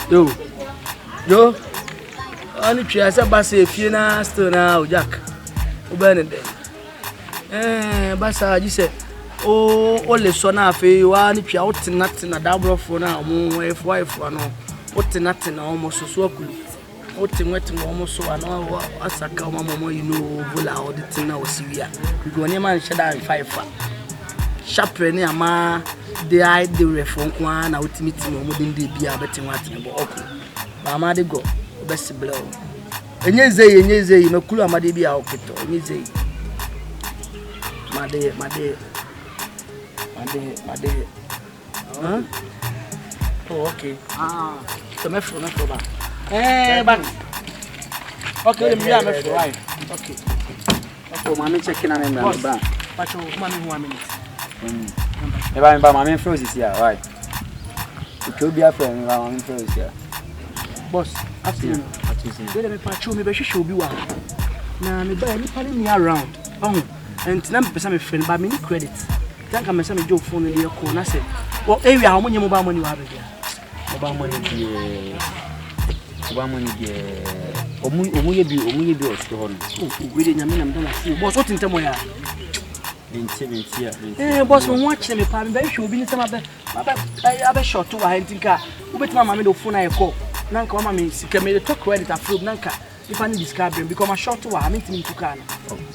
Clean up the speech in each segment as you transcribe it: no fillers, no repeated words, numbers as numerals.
Yo. Ani twa se ba se fie na still na o Jack. O be ne de. Ba sa ji se o le so na afi wa ni twa o tena dabrofo na mo wife no. O tena o mo so akulu. O tenwete mo mo so ana asaka o mama you know bula o de tena o siwia. Because oni man sheda 5 sharpre ni ama de I de refon kwa na ultimate mo de ndi bia betin watene bo okulu. Ba ma de go best blow. Enye zei no kulu amade bia okito. Enye zei. Made. Huh? Oh, okay. So me for ba. But okay, me am for right. Okay. Oh, mama checking on me ba. But you mama 1 minute. Eba mama froze here, right? It could be a friend mama froze here. Boss, afternoon. Let me patch me be hwehwe obi wa. Na me ba ni pale me around. And na me pesa me friend ba me ni credit. Tanka me say me joke phone dey call na say. O area ho monye mobile money wa be dia. Mobile money dey. Omu ye bi o sto ho no. We dey nyame na me don see. Boss what ntem ya? Boss mo wa kire me pa me be hwe obi ni say ma be short to wa hentinka. Wo betima ma me do phone na call. Nanka mama me sika me to credit approve nanka if I need describe because my short to I mean to can.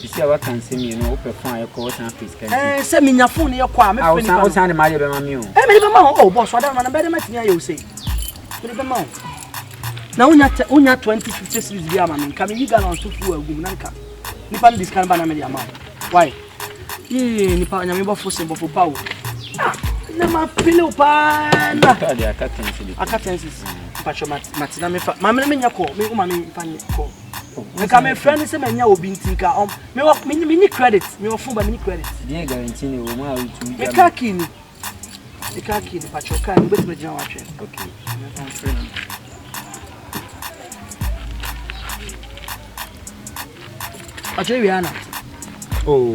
You see what can see me no perform your course and please can. Say me nya phone your kwa me phone. I sound my be ma me o. Me be ma oh boss what na be ma tinya you say. Me be ma. Na unya 2050 series bi ama me come you gallon to full agum nanka. Nipa need describe na me the amount. Why? Nipa nya me bo force bo power. Na ma pile pa na. Akatensis. Pacho matina me fa mama me nya call me uma me fa call me ka me friend say me nya obi ntinka me ni credit me ofun ba me ni credit dey guarantee ni wo ma to me ka kini pacho ka me bet me jan wa twen okay pacho wi ana oh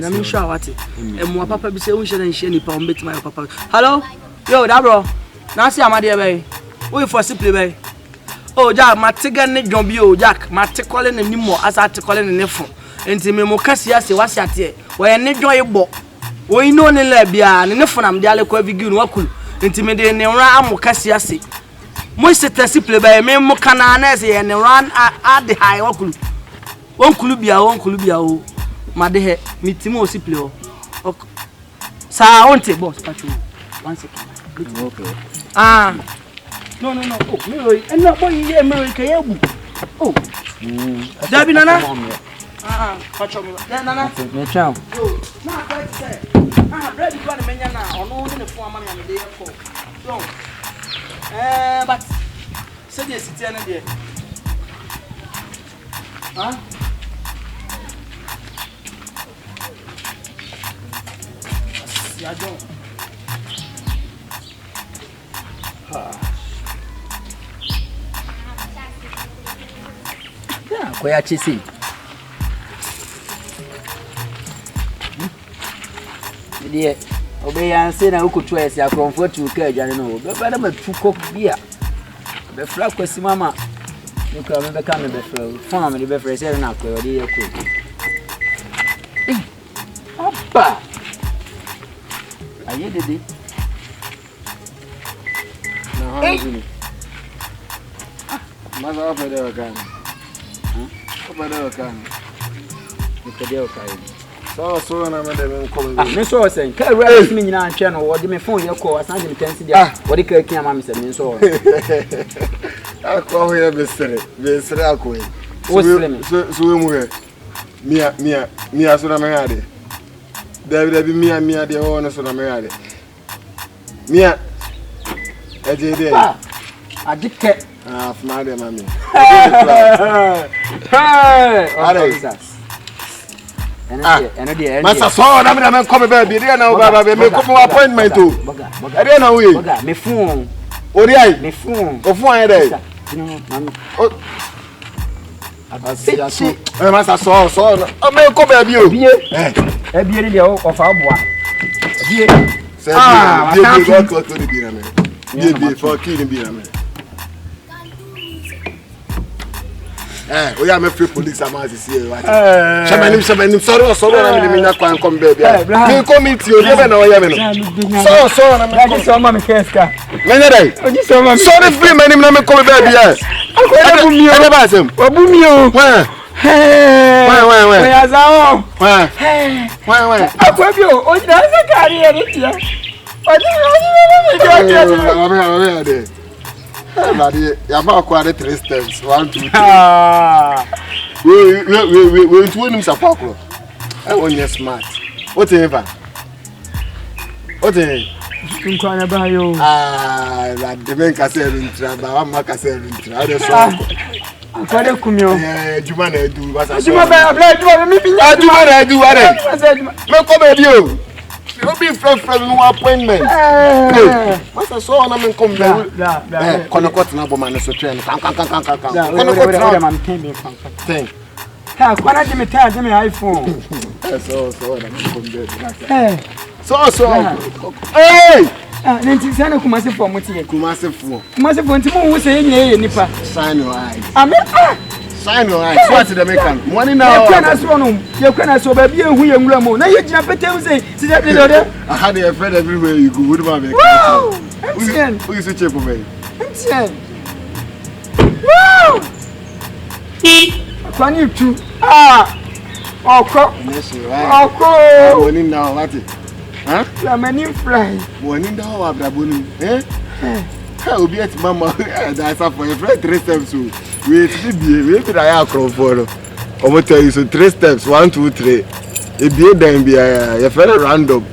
na me sure what mo papa bi say un share ni pa on bet my papa hello yo da bro na see amade be we for simple be oh Jack matiga ne dwon bi oh Jack matikole ne nimo asa tikole ne nefo enti me mo kasia se wase ate wo ye ne dwon yebo wo ino ne la bia ne nefo nam de ale kwa bigi no akulu enti me de ne nra amo kasia se mo seta simple be me mo kana na se ye ne ran ade high wakulu wonkulu bia o made he mitimo o simple o sa onte boss pacho 1 second okay no oh me and no boy ye me ka yabu oh Dabi nana pacho me nana me chow oh na quite say bread you want menya na ono ne fo ama me dey for so but say dey sit na dey ya don Koya chisi. Ndiye obe ya nse na ukutu esi ya comfort uka adwane no. Be ba na matuko bia. Be fra kwasi mama. Nuka me be ka me be fra. Fon me be fra se na akoyo de yeko. Opa. Aye dede. Na ha zuni. Maza wa fede wakani. Fede wakani. Nikede wakani. So na me de me ko. Me so say, ka real me nyina antwe no wo de me phone yeko asan de me kansi dia. Wo de ka kian ma me se me so. Akọ ho ya besere akọ. So we mu he. Mia so na me ade. David mia de ho na so na me ade. Mia ejede. Adike. Funa de mami. Hey! Eno Masa so na me come be dey na baba be me come appointment o. Dey na we. Boga me fun. Ori ai. Me fun. O fun ai dey. No, mami. Abasi. Masa so. O me come be o. Bie. Ebie ni de o fa boa. Bie. Bie go to the bia me. Be for killing be man. We are free police amas here. Shamanim sorry na me nyakwan come baby. Me committee o dey na o ya me no. So na me so ma me keska. Menya dai. Sorry free manim na me come baby yes. Ade ba sem. Obumi o. Why? We azao. Why? Akwabi o, o jina se kari e ni tia. Odi you have acquired 3 steps. 1, 2, 3. We him Sapako. I want you smart. Whatever. That the men can say in trouble. I'm not saying in trouble. Jumane do what I do. You be from no appointment. What's a so on come down? Konokot na bo man so train. Konokot man thing. Ha, kwana give me iPhone. So na come there. So. Hey! Nti sana Kumasi for mutie. Kumasi for nti mo hu say nye nipa. Sign your eyes. Sign your eyes. What the make am? Money now. You can so ba bia hu yenwura mo. Na ye gina petem say si that dey there. I had a friend everywhere you go. Would man make. Who is it cheap for me? Wow! Can you too? Oko. Money now what? Huh? La many fly. Money now abdaboni. Obi at mama that's for your friend 3 steps so we try across for I tell you so 3 steps 1 2 3 e be then be your friend random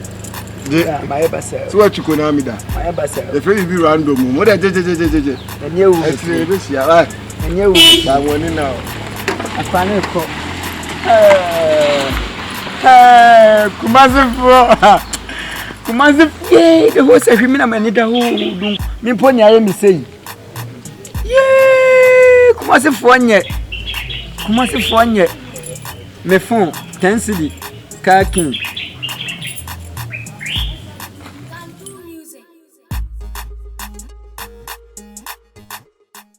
my basa so what you gonna me that my basa your friend be random mo da je and you and you that one now afane ko Kumasi the whole say me na mani da ho dun me poni aye mi sei Kumasi fo nye me phone 10 cedi car king